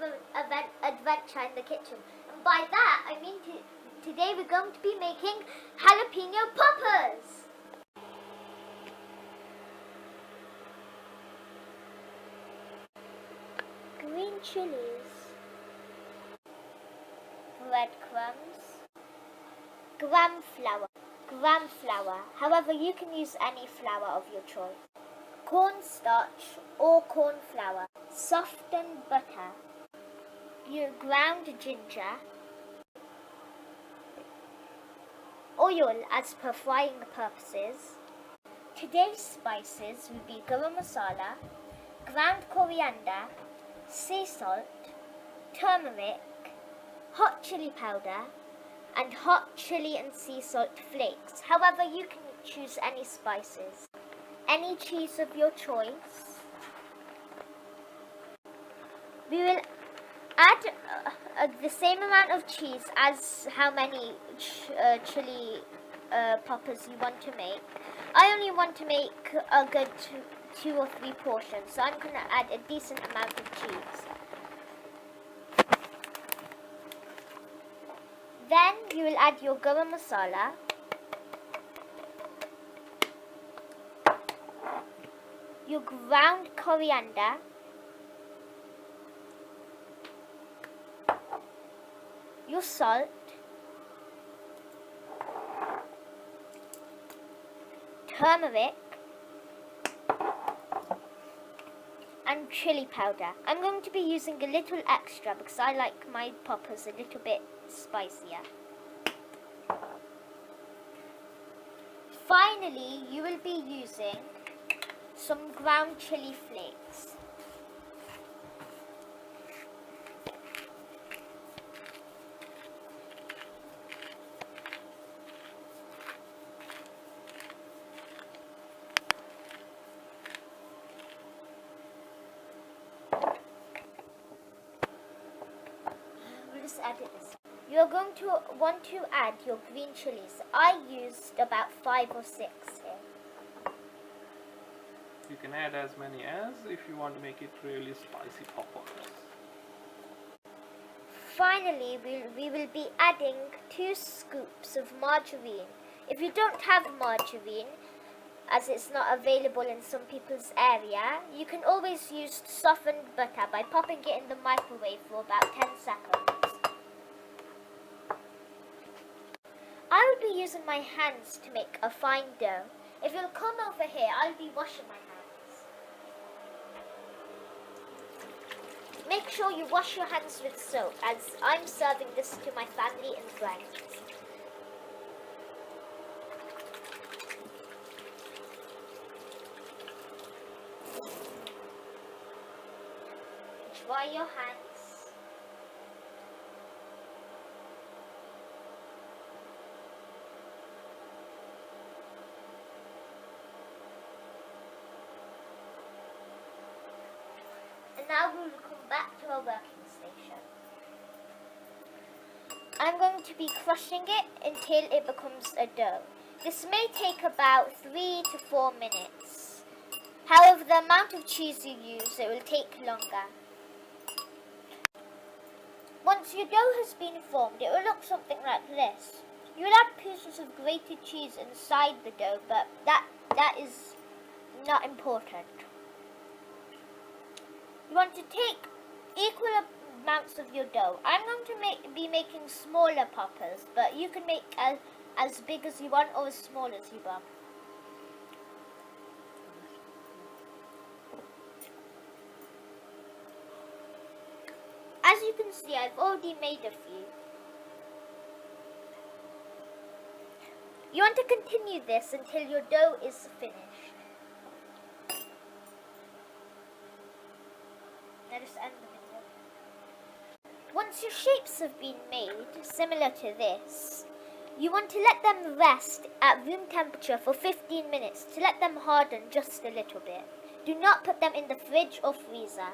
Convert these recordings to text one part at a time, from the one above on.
another adventure in the kitchen. And by that, I mean today we're going to be making jalapeno poppers. Green chilies, breadcrumbs, gram flour, however you can use any flour of your choice, cornstarch or corn flour, softened butter, your ground ginger, oil as per frying purposes. Today's spices will be garam masala, ground coriander, sea salt, turmeric, hot chili powder, and hot chili and sea salt flakes. However, you can choose any spices. Any cheese of your choice. We will add the same amount of cheese as how many chili poppers you want to make. I only want to make a good two or three portions, so I'm going to add a decent amount of cheese. Then you will add your garam masala, your ground coriander, your salt, turmeric, and chili powder. I'm going to be using a little extra because I like my poppers a little bit spicier. Finally, you will be using some ground chili flakes. We'll just add it this. You're going to want to add your green chilies. I used about 5 or 6 here. You can add as many as if you want to make it really spicy poppers. Finally, we will be adding 2 scoops of margarine. If you don't have margarine, as it's not available in some people's area, you can always use softened butter by popping it in the microwave for about 10 seconds. I will be using my hands to make a fine dough. If you'll come over here, I'll be washing my hands. Make sure you wash your hands with soap, as I'm serving this to my family and friends. Dry your hands. And now we will come back to our working station. I'm going to be crushing it until it becomes a dough. This may take about 3 to 4 minutes. However, the amount of cheese you use, it will take longer. Once your dough has been formed, it will look something like this. You will add pieces of grated cheese inside the dough, but that is not important. You want to take equal amounts of your dough. I'm going to be making smaller poppers, but you can make as big as you want or as small as you want. As you can see, I've already made a few. You want to continue this until your dough is finished. Let us end the video. Once your shapes have been made, similar to this, you want to let them rest at room temperature for 15 minutes to let them harden just a little bit. Do not put them in the fridge or freezer.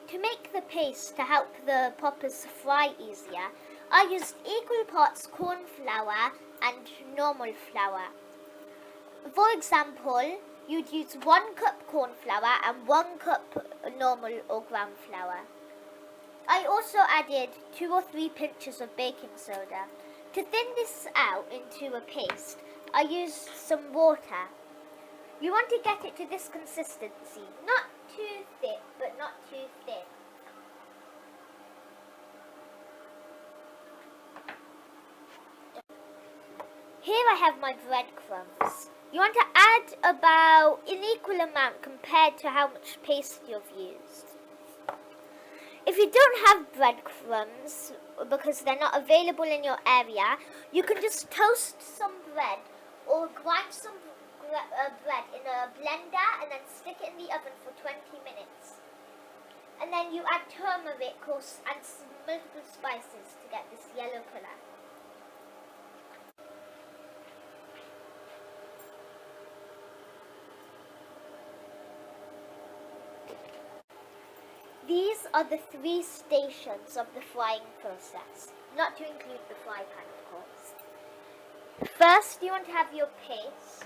To make the paste to help the poppers fry easier, I used equal parts corn flour and normal flour. For example, you'd use 1 cup corn flour and 1 cup normal or ground flour. I also added 2 or 3 pinches of baking soda. To thin this out into a paste, I used some water. You want to get it to this consistency, not too thick, but not too thin. Here I have my breadcrumbs. You want to add about an equal amount compared to how much paste you've used. If you don't have breadcrumbs, because they're not available in your area, you can just toast some bread or grind some bread in a blender and then stick it in the oven for 20 minutes. And then you add turmeric and some multiple spices to get this yellow colour. These are the 3 stations of the frying process, not to include the fry pan, of course. First, you want to have your paste,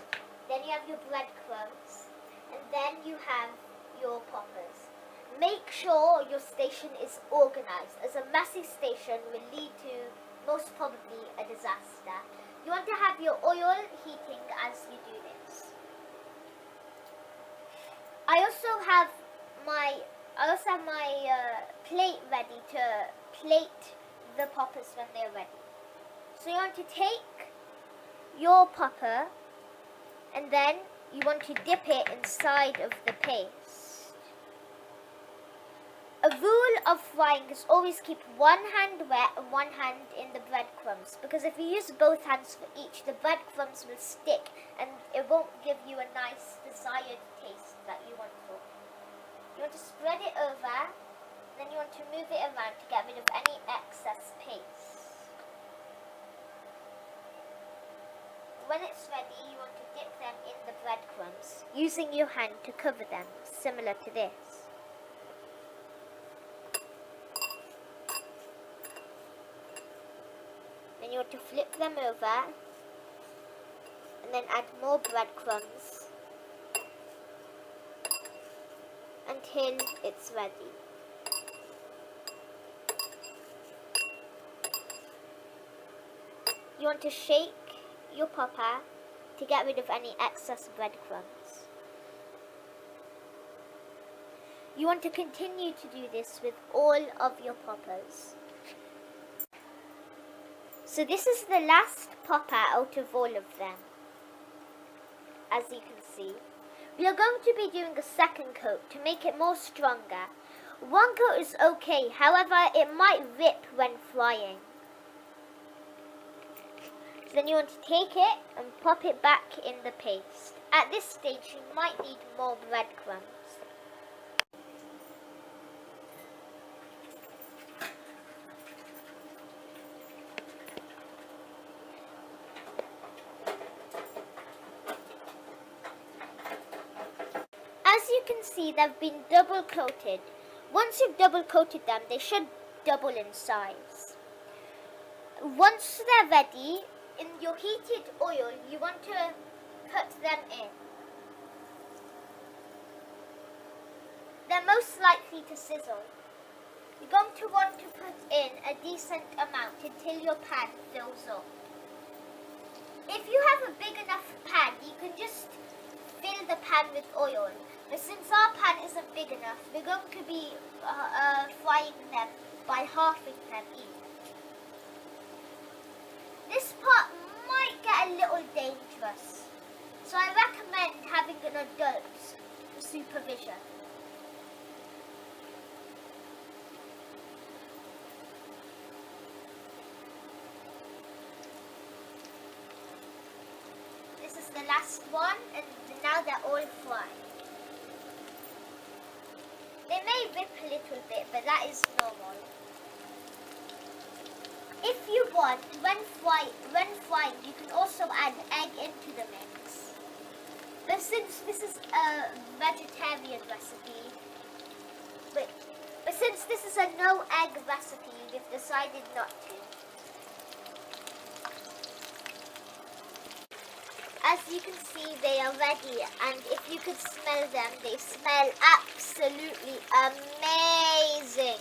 then you have your breadcrumbs, and then you have your poppers. Make sure your station is organized, as a messy station will lead to most probably a disaster. You want to have your oil heating as you do this. I also have my plate ready to plate the poppers when they're ready. So you want to take your popper and then you want to dip it inside of the paste. A rule of frying is always keep one hand wet and one hand in the breadcrumbs, because if you use both hands for each, the breadcrumbs will stick and it won't give you a nice desired taste that you want for. You want to spread it over, then you want to move it around to get rid of any excess paste. When it's ready, you want to dip them in the breadcrumbs, using your hand to cover them, similar to this. Then you want to flip them over, and then add more breadcrumbs until it's ready. You want to shake your popper to get rid of any excess breadcrumbs. You want to continue to do this with all of your poppers. So this is the last popper out of all of them, as you can see. We are going to be doing a second coat to make it more stronger. One coat is okay, however it might rip when frying. Then you want to take it and pop it back in the paste. At this stage you might need more breadcrumbs. As you can see, they've been double coated. Once you've double coated them, they should double in size. Once they're ready, in your heated oil, you want to put them in. They're most likely to sizzle. You're going to want to put in a decent amount until your pan fills up. If you have a big enough pan, you can just fill the pan with oil. But since our pan isn't big enough, we're going to be frying them by halving them each. This part might get a little dangerous, so I recommend having an adult supervision. This is the last one, and now they're all fried. They may rip a little bit, but that is normal. If you want, when frying, you can also add egg into the mix. But since this is a vegetarian recipe, but since this is a no egg recipe, we've decided not to. as you can see, they are ready, and if you could smell them, they smell absolutely amazing.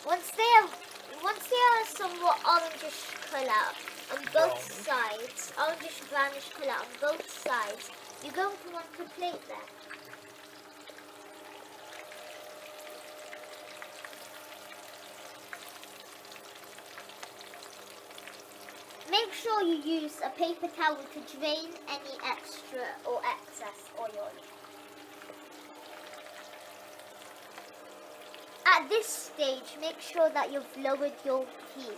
Once they are somewhat orangish colour on both sides, orangish brownish colour on both sides, you're going to want to plate them. Make sure you use a paper towel to drain any extra or excess oil. At this stage, make sure that you've lowered your heat.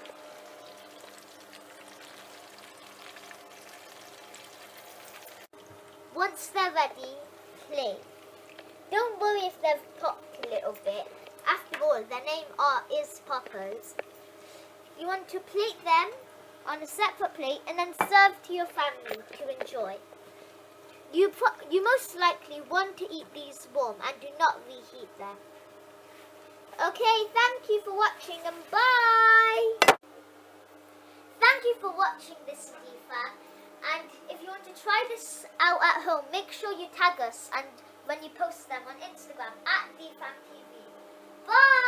Once they're ready, plate. Don't worry if they've popped a little bit. After all, their name is poppers. You want to plate them on a separate plate and then serve to your family to enjoy. You most likely want to eat these warm and do not reheat them. Okay, thank you for watching and bye! Thank you for watching this DFAM, and if you want to try this out at home, make sure you tag us and when you post them on Instagram at DFAM TV. Bye!